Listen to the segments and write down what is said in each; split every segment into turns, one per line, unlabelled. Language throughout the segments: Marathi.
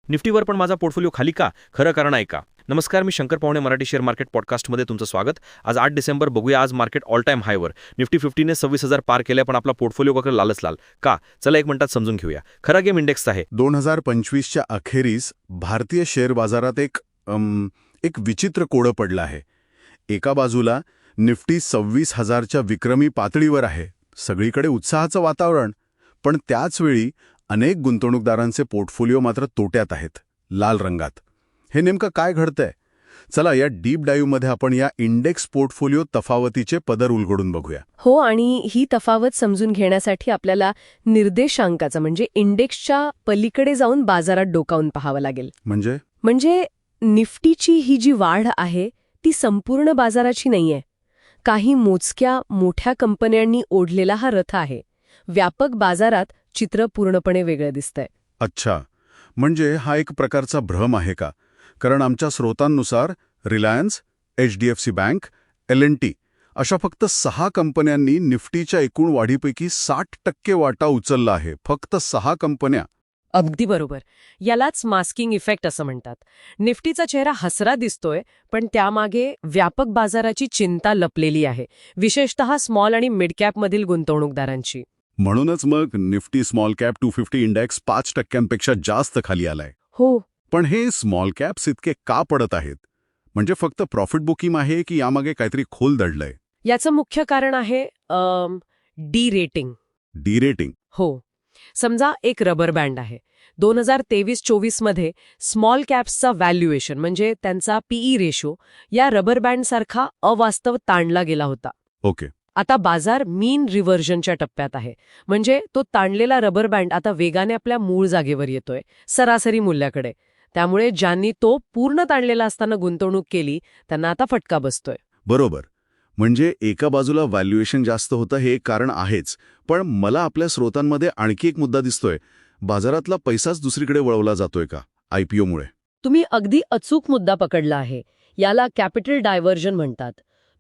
निफ्टीवर पण माझा पोर्टफोलिओ खाली का? खरं कारण आहे का? नमस्कार, मी शंकर पावणे मराठी शेअर मार्केट पॉडकास्टमध्ये तुमचं स्वागत. आज 8 डिसेंबर. बघूया आज मार्केट ऑल टाईम हायवर. निफ्टी 50ने 26,000 पार केल्या, पण आपला पोर्टफोलिओ वगैरे लालच लाल का? चला 1 मिनिटात समजून घेऊया. खरा गेम इंडेक्सचा आहे.
2025च्या अखेरीस भारतीय शेअर बाजारात एक विचित्र कोडं पडलं आहे. एका बाजूला निफ्टी 26,000च्या विक्रमी पातळीवर आहे, सगळीकडे उत्साहाचं वातावरण, पण त्याचवेळी अनेक गुंतवणूकदारांचे पोर्टफोलिओ मात्र तोट्यात आहेत, लाल रंगात. हे नेमकं काय घडतंय? चला या डीप डाईव्हमध्ये आपण या इंडेक्स पोर्टफोलिओ तफावतीचे पदर उलगडून बघूया.
हो, आणि ही तफावत समजून घेण्यासाठी आपल्याला निर्देशांकाचा म्हणजे इंडेक्सच्या पलीकडे जाऊन बाजारात डोकावून पाहावं लागेल. म्हणजे निफ्टीची ही जी वाढ आहे ती संपूर्ण बाजाराची नाहीये. काही मोजक्या मोठ्या कंपन्यांनी ओढलेला हा रथ आहे. व्यापक बाजारात चित्र पूर्णपणे वेगळं दिसतंय.
अच्छा, म्हणजे हा एक प्रकारचा भ्रम आहे का? कारण आमच्या स्रोतांनुसार रिलायन्स, HDFC बँक, L&T अशा फक्त 6 कंपन्यांनी निफ्टीच्या एकूण वाढीपैकी 60% वाटा उचलला आहे. फक्त 6 कंपन्या.
अगदी बरोबर. यालाच मास्किंग इफेक्ट असं म्हणतात. निफ्टीचा चेहरा हसरा दिसतोय, पण त्यामागे व्यापक बाजाराची चिंता लपलेली आहे, विशेषतः स्मॉल आणि मिड कॅपमधील गुंतवणूकदारांची.
म्हणूनच मग निफ्टी स्मॉल कॅप 250 इंडेक्स 5% जास्त खाली आलाय.
हो,
पण हे स्मॉल कॅप्स इतके का पडत आहेत? म्हणजे फक्त प्रॉफिट बुकिंग आहे की यामागे काहीतरी खोल दडलंय?
याचं मुख्य कारण आहे डी रेटिंग.
D rating?
हो. समजा एक रबर बँड आहे. 2023-24 मध्ये स्मॉल कॅप्सचा व्हॅल्युएशन म्हणजे त्यांचा PE रेशो या रबर बँडसारखा अवास्तव ताणला गेला होता.
ओके.
आता बाजार मीन रिव्हर्जनच्या टप्प्यात आहे. म्हणजे तो ताणलेला रबर बँड आता वेगाने आपल्या मूळ जागेवर येतोय, सरासरी मूल्याकडे. त्यामुळे ज्यांनी तो पूर्ण ताणलेला असताना गुंतवणूक केली त्यांना आता फटका बसतोय.
बरोबर. म्हणजे एका बाजूला व्हॅल्युएशन जास्त होतं हे एक कारण आहेच, पण मला आपल्या स्रोतांमध्ये आणखी एक मुद्दा दिसतोय. बाजारातला पैसाच दुसरीकडे वळवला जातोय का IPOमुळे?
तुम्ही अगदी अचूक मुद्दा पकडला आहे. याला कॅपिटल डायव्हर्जन म्हणतात.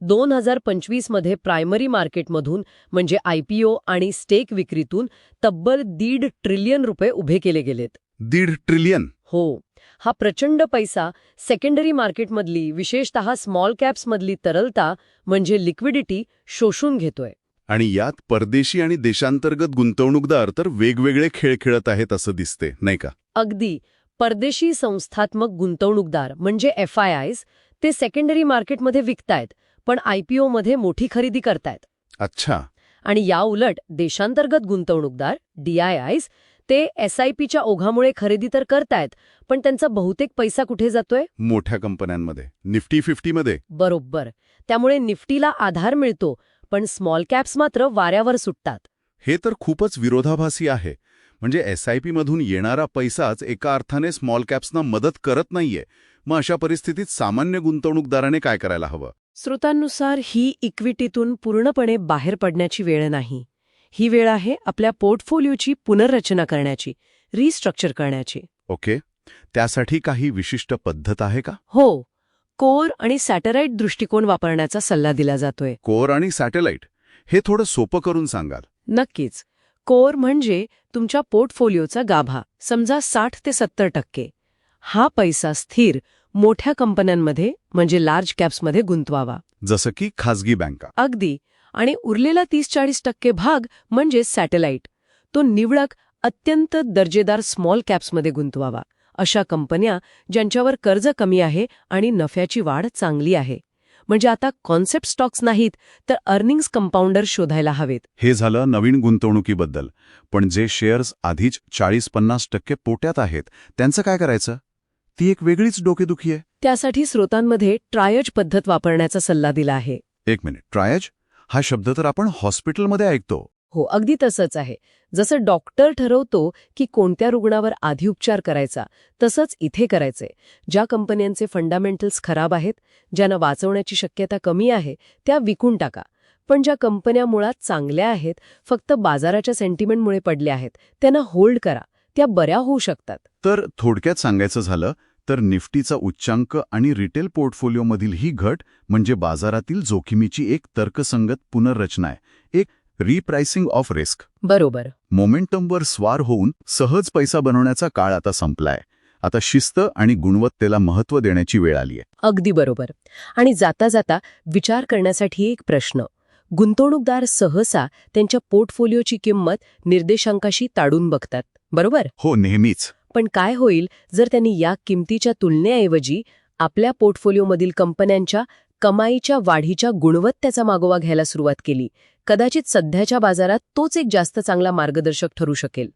2025 मध्ये प्रायमरी मार्केटमधून म्हणजे IPO आणि स्टेक विक्रीतून तब्बल ₹1.5 ट्रिलियन उभे केले गेलेत.
1.5 ट्रिलियन?
हो. हा प्रचंड पैसा सेकंडरी मार्केटमधली, विशेषतः स्मॉल कॅप्समधली तरलता म्हणजे लिक्विडिटी शोषून घेतोय.
आणि यात परदेशी आणि देशांतर्गत गुंतवणूकदार तर वेगवेगळे खेळ खेळत आहेत असं दिसते, नाही का?
अगदी. परदेशी संस्थात्मक गुंतवणूकदार म्हणजे FIIs ते सेकंडरी मार्केटमध्ये विकतायत, पण IPOमध्ये मोठी खरेदी करतायत.
अच्छा.
आणि या उलट देशांतर्गत गुंतवणूकदार DIIs ते SIPच्या ओघामुळे खरेदी तर करतायत, पण त्यांचा बहुतेक पैसा कुठे जातोय?
मोठ्या कंपन्यांमध्ये, निफ्टी 50 मध्ये.
बरोबर. त्यामुळे निफ्टीला आधार मिळतो, पण स्मॉल कॅप्स मात्र वाऱ्यावर सुटतात.
हे तर खूपच विरोधाभासी आहे. म्हणजे SIP मधून येणारा पैसाच एका अर्थाने स्मॉल कॅप्सना मदत करत नाहीये. मग अशा परिस्थितीत सामान्य गुंतवणूकदाराने काय करायला हवं?
स्रोतांनुसार ही इक्विटीतून पूर्णपणे बाहेर पडण्याची वेळ नाही. ही वेळ आहे आपल्या पोर्टफोलिओची पुनर्रचना करण्याची, रिस्ट्रक्चर करण्याची.
ओके. त्यासाठी काही विशिष्ट पद्धत आहे का?
हो. कोर आणि सॅटेलाइट दृष्टिकोन वापरण्याचा सल्ला दिला जातोय.
कोर आणि सॅटेलाइट हे थोडं सोपं करून सांगाल?
नक्कीच. कोर म्हणजे तुमच्या पोर्टफोलिओचा गाभा, समजा 60 ते 70%. हा पैसा स्थिर मोठ्या कंपन्यांमध्ये म्हणजे लार्ज कॅप्समध्ये गुंतवावा.
जसं की खाजगी बँका.
अगदी. आणि उरलेला 30-40% भाग म्हणजे सॅटेलाइट. तो निवडक अत्यंत दर्जेदार स्मॉल कॅप्समध्ये गुंतवावा. अशा कंपन्या ज्यांच्यावर कर्ज कमी आहे आणि नफ्याची वाढ चांगली आहे. म्हणजे आता कॉन्सेप्ट स्टॉक्स नाहीत, तर अर्निंग्स कंपाऊंडर शोधायला हवेत.
हे झालं नवीन गुंतवणुकीबद्दल. पण जे शेअर्स आधीच 40-50% पोट्यात आहेत त्यांचं काय करायचं? ती एक वेगळीच डोकेदुखी आहे.
त्यासाठी स्रोतांमध्ये ट्रायज पद्धत वापरण्याचा सल्ला दिला आहे.
एक मिनिट, ट्रायज हा शब्द तर आपण हॉस्पिटलमध्ये ऐकतो.
हो, अगदी तसंच आहे. जसं डॉक्टर ठरवतो की कोणत्या रुग्णावर आधी उपचार करायचा, तसंच इथे करायचंय. ज्या कंपन्यांचे फंडामेंटल्स खराब आहेत, ज्यांना वाचवण्याची शक्यता कमी आहे, त्या विकून टाका. पण ज्या कंपन्या मुळात चांगल्या आहेत, फक्त बाजाराच्या सेंटिमेंटमुळे पडल्या आहेत, त्यांना होल्ड करा. त्या बऱ्या होऊ शकतात.
तर थोडक्यात सांगायचं झालं तर निफ्टीचा उच्चांक आणि रिटेल पोर्टफोलिओमधील ही घट म्हणजे बाजारातील जोखमीची एक तर्कसंगत पुनर्रचना आहे, एक रिप्राइसिंग ऑफ रिस्क.
बरोबर.
मोमेंटमवर स्वार होऊन सहज पैसा बनवण्याचा काळ आता संपलाय. आता शिस्त आणि गुणवत्तेला महत्त्व देण्याची वेळ आली आहे.
अगदी बरोबर. आणि जाता जाता विचार करण्यासाठी एक प्रश्न. गुंतवणूकदार सहसा त्यांच्या पोर्टफोलिओची किंमत निर्देशांकाशी ताडून बघतात, बरोबर?
हो, नेहमीच.
पण काय होईल जर त्यांनी या किमतीच्या तुलनेऐवजी आपल्या पोर्टफोलिओमधील कंपन्यांच्या कमाईच्या वाढीच्या गुणवत्तेचा मागोवा घ्यायला सुरुवात केली? कदाचित सध्याच्या बाजारात तोच एक जास्त चांगला मार्गदर्शक ठरू शकेल.